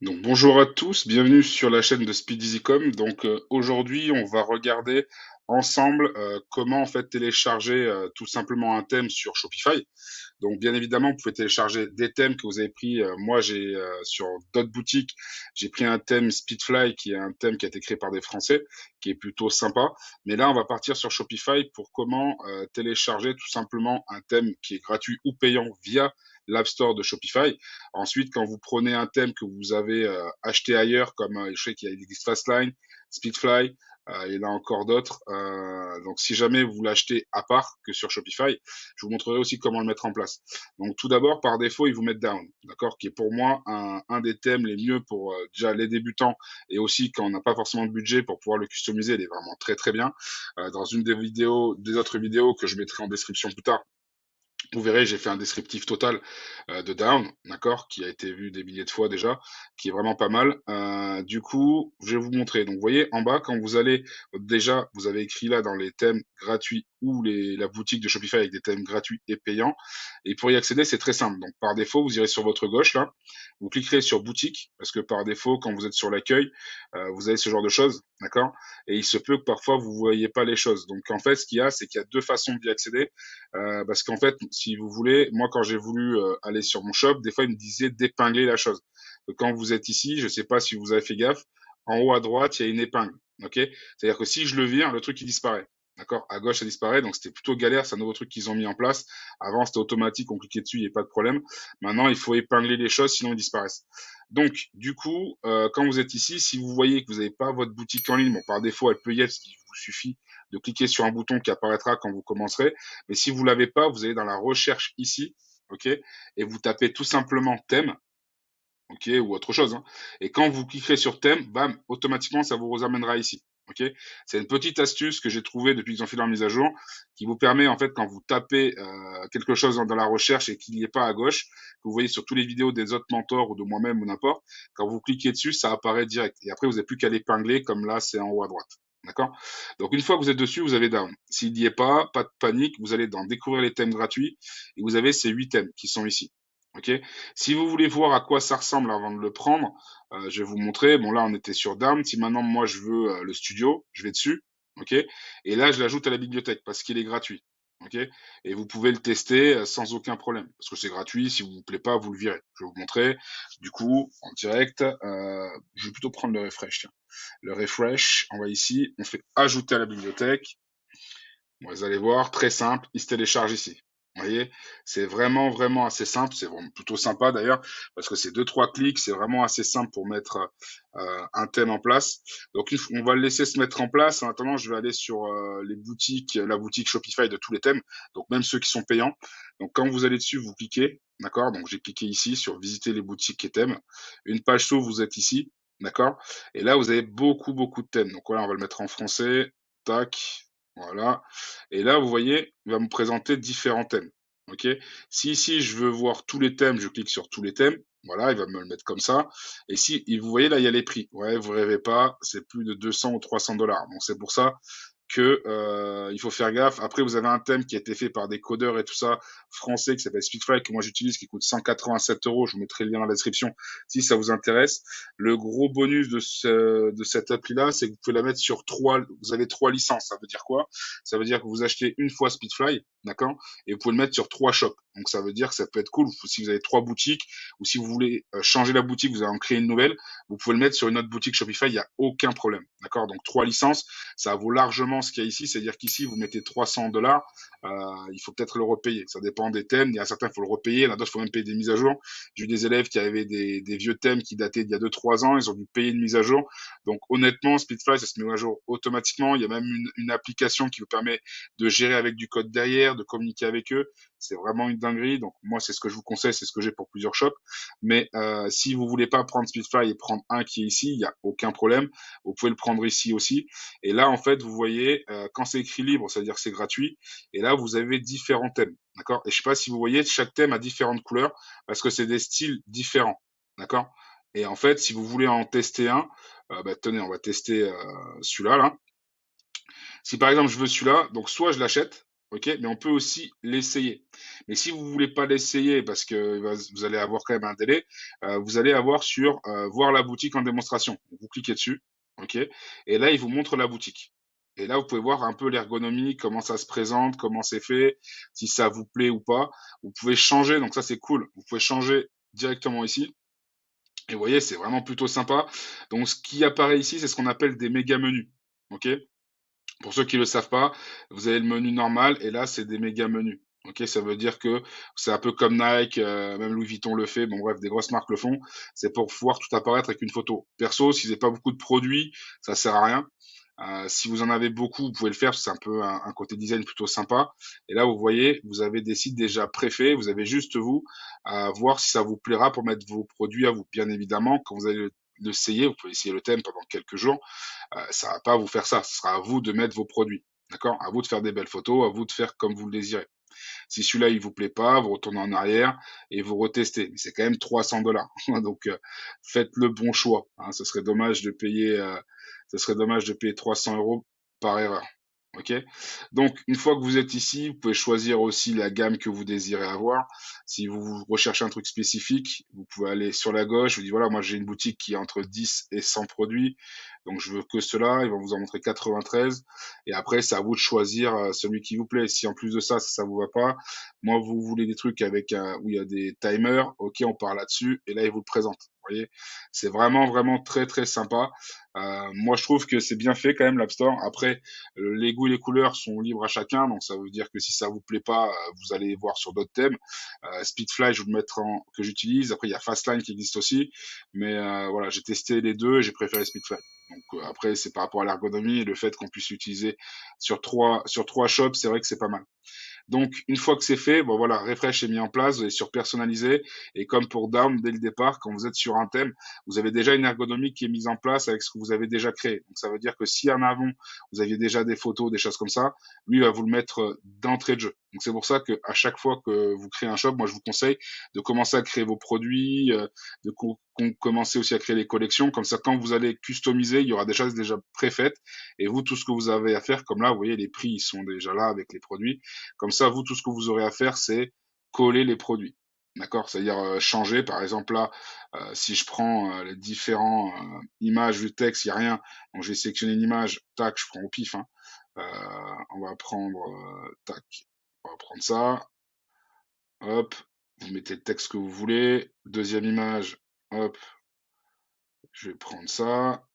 Donc bonjour à tous, bienvenue sur la chaîne de Speed Easycom. Aujourd'hui, on va regarder ensemble comment en fait télécharger tout simplement un thème sur Shopify. Donc bien évidemment, vous pouvez télécharger des thèmes que vous avez pris. Moi, j'ai sur d'autres boutiques, j'ai pris un thème Speedfly qui est un thème qui a été créé par des Français, qui est plutôt sympa. Mais là, on va partir sur Shopify pour comment télécharger tout simplement un thème qui est gratuit ou payant via l'App Store de Shopify. Ensuite, quand vous prenez un thème que vous avez acheté ailleurs, comme je sais qu'il y a des Fastline, Speedfly, il y en a encore d'autres. Donc, si jamais vous l'achetez à part que sur Shopify, je vous montrerai aussi comment le mettre en place. Donc, tout d'abord, par défaut, ils vous mettent Down, d'accord, qui est pour moi un des thèmes les mieux pour déjà les débutants et aussi quand on n'a pas forcément de budget pour pouvoir le customiser. Il est vraiment très très bien. Dans une des vidéos, des autres vidéos que je mettrai en description plus tard, vous verrez, j'ai fait un descriptif total de Down, d'accord, qui a été vu des milliers de fois déjà, qui est vraiment pas mal. Du coup, je vais vous montrer. Donc, vous voyez, en bas, quand vous allez, déjà, vous avez écrit là dans les thèmes gratuits ou la boutique de Shopify avec des thèmes gratuits et payants. Et pour y accéder, c'est très simple. Donc, par défaut, vous irez sur votre gauche là, vous cliquerez sur boutique, parce que par défaut, quand vous êtes sur l'accueil, vous avez ce genre de choses, d'accord. Et il se peut que parfois vous voyez pas les choses. Donc, en fait, ce qu'il y a, c'est qu'il y a deux façons d'y accéder. Parce qu'en fait, si vous voulez, moi, quand j'ai voulu aller sur mon shop, des fois, il me disait d'épingler la chose. Donc, quand vous êtes ici, je ne sais pas si vous avez fait gaffe, en haut à droite, il y a une épingle. Ok. C'est-à-dire que si je le vire, le truc, il disparaît. D'accord. À gauche, ça disparaît. Donc, c'était plutôt galère. C'est un nouveau truc qu'ils ont mis en place. Avant, c'était automatique. On cliquait dessus, il n'y a pas de problème. Maintenant, il faut épingler les choses, sinon ils disparaissent. Donc, du coup, quand vous êtes ici, si vous voyez que vous n'avez pas votre boutique en ligne, bon, par défaut, elle peut y être, parce qu'il vous suffit de cliquer sur un bouton qui apparaîtra quand vous commencerez. Mais si vous l'avez pas, vous allez dans la recherche ici, ok, et vous tapez tout simplement thème, ok, ou autre chose, hein. Et quand vous cliquerez sur thème, bam, automatiquement, ça vous amènera ici. Ok, c'est une petite astuce que j'ai trouvée depuis qu'ils ont fait leur mise à jour, qui vous permet en fait quand vous tapez quelque chose dans la recherche et qu'il n'y est pas à gauche, que vous voyez sur toutes les vidéos des autres mentors ou de moi-même ou n'importe, quand vous cliquez dessus, ça apparaît direct. Et après, vous n'avez plus qu'à l'épingler comme là, c'est en haut à droite. D'accord. Donc une fois que vous êtes dessus, vous avez down. S'il n'y est pas de panique, vous allez dans découvrir les thèmes gratuits et vous avez ces 8 thèmes qui sont ici. Ok. Si vous voulez voir à quoi ça ressemble avant de le prendre, je vais vous montrer. Bon, là, on était sur Down. Si maintenant, moi, je veux le studio, je vais dessus. OK. Et là, je l'ajoute à la bibliothèque parce qu'il est gratuit. OK. Et vous pouvez le tester sans aucun problème parce que c'est gratuit. Si vous ne vous plaît pas, vous le virez. Je vais vous montrer. Du coup, en direct, je vais plutôt prendre le refresh. Tiens. Le refresh, on va ici, on fait ajouter à la bibliothèque. Bon, vous allez voir, très simple, il se télécharge ici. Vous voyez, c'est vraiment, vraiment assez simple. C'est vraiment plutôt sympa d'ailleurs, parce que c'est deux, trois clics. C'est vraiment assez simple pour mettre un thème en place. Donc, on va le laisser se mettre en place. En attendant, je vais aller sur les boutiques, la boutique Shopify de tous les thèmes, donc même ceux qui sont payants. Donc, quand vous allez dessus, vous cliquez, d'accord. Donc, j'ai cliqué ici sur visiter les boutiques et thèmes. Une page s'ouvre, vous êtes ici, d'accord. Et là, vous avez beaucoup, beaucoup de thèmes. Donc, voilà, on va le mettre en français. Tac. Voilà. Et là, vous voyez, il va me présenter différents thèmes. OK? Si ici, je veux voir tous les thèmes, je clique sur tous les thèmes. Voilà, il va me le mettre comme ça. Et si, et vous voyez là, il y a les prix. Ouais, vous rêvez pas, c'est plus de 200 ou 300 dollars. Donc c'est pour ça que il faut faire gaffe. Après, vous avez un thème qui a été fait par des codeurs et tout ça français qui s'appelle Speedfly que moi j'utilise, qui coûte 187 euros. Je vous mettrai le lien dans la description si ça vous intéresse. Le gros bonus de cette appli-là, c'est que vous pouvez la mettre sur vous avez trois licences. Ça veut dire quoi? Ça veut dire que vous achetez une fois Speedfly, d'accord? Et vous pouvez le mettre sur trois shops. Donc ça veut dire que ça peut être cool si vous avez trois boutiques ou si vous voulez changer la boutique, vous allez en créer une nouvelle, vous pouvez le mettre sur une autre boutique Shopify, il n'y a aucun problème. D'accord? Donc trois licences, ça vaut largement ce qu'il y a ici, c'est-à-dire qu'ici vous mettez 300 dollars, il faut peut-être le repayer. Ça dépend des thèmes, il y a certains il faut le repayer, il y en a d'autres il faut même payer des mises à jour. J'ai eu des élèves qui avaient des vieux thèmes qui dataient d'il y a 2-3 ans, ils ont dû payer une mise à jour. Donc honnêtement, Speedfly, ça se met à jour automatiquement. Il y a même une application qui vous permet de gérer avec du code derrière, de communiquer avec eux. C'est vraiment une dinguerie. Donc moi, c'est ce que je vous conseille, c'est ce que j'ai pour plusieurs shops. Mais si vous voulez pas prendre Speedfly et prendre un qui est ici, il n'y a aucun problème. Vous pouvez le prendre ici aussi. Et là, en fait, vous voyez, quand c'est écrit libre, ça veut dire que c'est gratuit. Et là, vous avez différents thèmes. D'accord. Et je sais pas si vous voyez, chaque thème a différentes couleurs parce que c'est des styles différents. D'accord. Et en fait, si vous voulez en tester un, tenez, on va tester celui-là là. Si par exemple je veux celui-là, donc soit je l'achète, OK? Mais on peut aussi l'essayer. Mais si vous voulez pas l'essayer parce que vous allez avoir quand même un délai, vous allez avoir sur, voir la boutique en démonstration. Vous cliquez dessus, OK? Et là, il vous montre la boutique. Et là, vous pouvez voir un peu l'ergonomie, comment ça se présente, comment c'est fait, si ça vous plaît ou pas. Vous pouvez changer, donc ça, c'est cool. Vous pouvez changer directement ici. Et vous voyez, c'est vraiment plutôt sympa. Donc ce qui apparaît ici, c'est ce qu'on appelle des méga menus. OK? Pour ceux qui ne le savent pas, vous avez le menu normal et là, c'est des méga menus. OK? Ça veut dire que c'est un peu comme Nike, même Louis Vuitton le fait, bon bref, des grosses marques le font. C'est pour pouvoir tout apparaître avec une photo. Perso, si vous avez pas beaucoup de produits, ça sert à rien. Si vous en avez beaucoup, vous pouvez le faire, parce que c'est un peu un côté design plutôt sympa. Et là, vous voyez, vous avez des sites déjà préfaits, vous avez juste vous à voir si ça vous plaira pour mettre vos produits à vous. Bien évidemment, quand vous allez l'essayer, vous pouvez essayer le thème pendant quelques jours, ça va pas vous faire ça. Ce sera à vous de mettre vos produits. D'accord? À vous de faire des belles photos, à vous de faire comme vous le désirez. Si celui-là, il vous plaît pas, vous retournez en arrière et vous retestez. Mais c'est quand même 300 $. Donc, faites le bon choix. Hein. Ce serait dommage de payer 300 € par erreur. OK? Donc, une fois que vous êtes ici, vous pouvez choisir aussi la gamme que vous désirez avoir. Si vous recherchez un truc spécifique, vous pouvez aller sur la gauche. Vous dites, voilà, moi, j'ai une boutique qui est entre 10 et 100 produits. Donc, je veux que cela. Ils vont vous en montrer 93. Et après, c'est à vous de choisir celui qui vous plaît. Si en plus de ça, ça vous va pas, moi, vous voulez des trucs avec où il y a des timers, ok, on part là-dessus, et là, ils vous le présentent. Vous voyez, c'est vraiment, vraiment très, très sympa. Moi, je trouve que c'est bien fait quand même, l'App Store. Après, les goûts et les couleurs sont libres à chacun, donc ça veut dire que si ça vous plaît pas, vous allez voir sur d'autres thèmes. Speedfly, je vais le mettre que j'utilise. Après, il y a Fastline qui existe aussi, mais voilà, j'ai testé les deux et j'ai préféré Speedfly. Donc après, c'est par rapport à l'ergonomie et le fait qu'on puisse l'utiliser sur trois shops, c'est vrai que c'est pas mal. Donc, une fois que c'est fait, bon voilà, Refresh est mis en place, vous allez sur personnaliser. Et comme pour Down, dès le départ, quand vous êtes sur un thème, vous avez déjà une ergonomie qui est mise en place avec ce que vous avez déjà créé. Donc, ça veut dire que si en avant, vous aviez déjà des photos, des choses comme ça, lui va vous le mettre d'entrée de jeu. Donc, c'est pour ça que à chaque fois que vous créez un shop, moi, je vous conseille de commencer à créer vos produits, commencer aussi à créer les collections. Comme ça, quand vous allez customiser, il y aura des choses déjà préfaites. Et vous, tout ce que vous avez à faire, comme là, vous voyez, les prix, ils sont déjà là avec les produits. Comme ça, vous, tout ce que vous aurez à faire, c'est coller les produits. D'accord? C'est-à-dire changer, par exemple là, si je prends les différents images, du texte, il n'y a rien. Donc je vais sélectionner une image, tac, je prends au pif. Hein. On va prendre, tac, on va prendre ça, hop, vous mettez le texte que vous voulez. Deuxième image, hop, je vais prendre ça.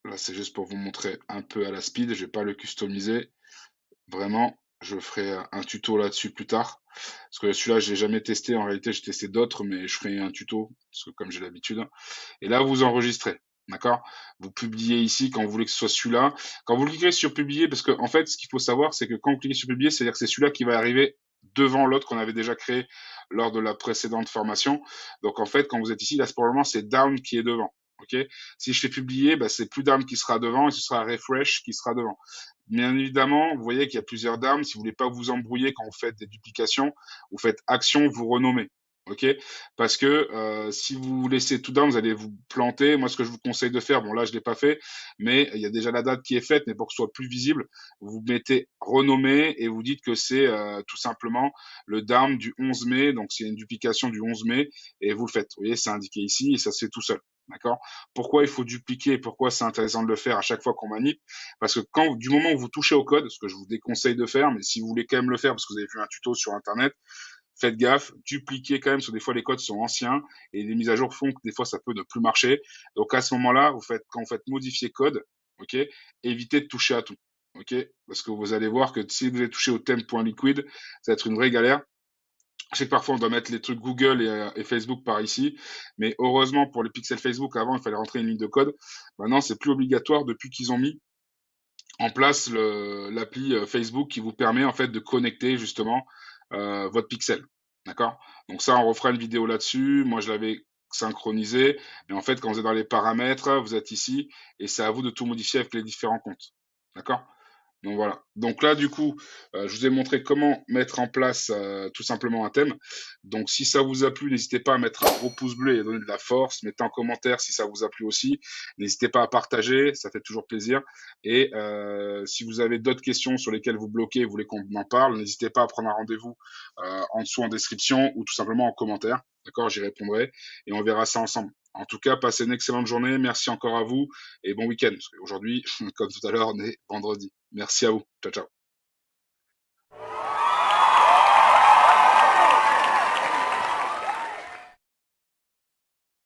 Là, c'est juste pour vous montrer un peu à la speed, je vais pas le customiser. Vraiment, je ferai un tuto là-dessus plus tard. Parce que celui-là, je l'ai jamais testé. En réalité, j'ai testé d'autres, mais je ferai un tuto, parce que comme j'ai l'habitude. Et là, vous enregistrez. D'accord? Vous publiez ici quand vous voulez que ce soit celui-là. Quand vous cliquez sur publier, parce que en fait, ce qu'il faut savoir, c'est que quand vous cliquez sur publier, c'est-à-dire que c'est celui-là qui va arriver devant l'autre qu'on avait déjà créé lors de la précédente formation. Donc en fait, quand vous êtes ici, là, pour le moment, c'est Down qui est devant. Ok? Si je fais publier, bah, c'est plus Down qui sera devant et ce sera Refresh qui sera devant. Bien évidemment, vous voyez qu'il y a plusieurs d'armes. Si vous voulez pas vous embrouiller quand vous faites des duplications, vous faites action, vous renommez. OK? Parce que si vous laissez tout down, vous allez vous planter. Moi, ce que je vous conseille de faire, bon là, je l'ai pas fait, mais il y a déjà la date qui est faite, mais pour que ce soit plus visible, vous mettez renommé et vous dites que c'est tout simplement le down du 11 mai. Donc, c'est une duplication du 11 mai et vous le faites. Vous voyez, c'est indiqué ici et ça se fait tout seul. D'accord? Pourquoi il faut dupliquer et pourquoi c'est intéressant de le faire à chaque fois qu'on manip? Parce que du moment où vous touchez au code, ce que je vous déconseille de faire, mais si vous voulez quand même le faire parce que vous avez vu un tuto sur Internet, faites gaffe, dupliquez quand même, parce que des fois les codes sont anciens et les mises à jour font que des fois ça peut ne plus marcher. Donc à ce moment-là, quand vous faites modifier code, ok, évitez de toucher à tout. Ok, parce que vous allez voir que si vous avez touché au thème.liquid, ça va être une vraie galère. Je sais que parfois on doit mettre les trucs Google et Facebook par ici, mais heureusement pour les pixels Facebook, avant il fallait rentrer une ligne de code. Maintenant c'est plus obligatoire depuis qu'ils ont mis en place l'appli Facebook qui vous permet en fait de connecter justement votre pixel. D'accord? Donc ça, on refera une vidéo là-dessus. Moi, je l'avais synchronisé, mais en fait, quand vous êtes dans les paramètres, vous êtes ici et c'est à vous de tout modifier avec les différents comptes. D'accord? Donc voilà. Donc là, du coup, je vous ai montré comment mettre en place, tout simplement un thème. Donc si ça vous a plu, n'hésitez pas à mettre un gros pouce bleu et à donner de la force. Mettez en commentaire si ça vous a plu aussi. N'hésitez pas à partager, ça fait toujours plaisir. Et si vous avez d'autres questions sur lesquelles vous bloquez, vous voulez qu'on en parle, n'hésitez pas à prendre un rendez-vous, en dessous en description ou tout simplement en commentaire. D'accord? J'y répondrai et on verra ça ensemble. En tout cas, passez une excellente journée. Merci encore à vous et bon week-end. Parce qu'aujourd'hui, comme tout à l'heure, on est vendredi. Merci à vous. Ciao, ciao.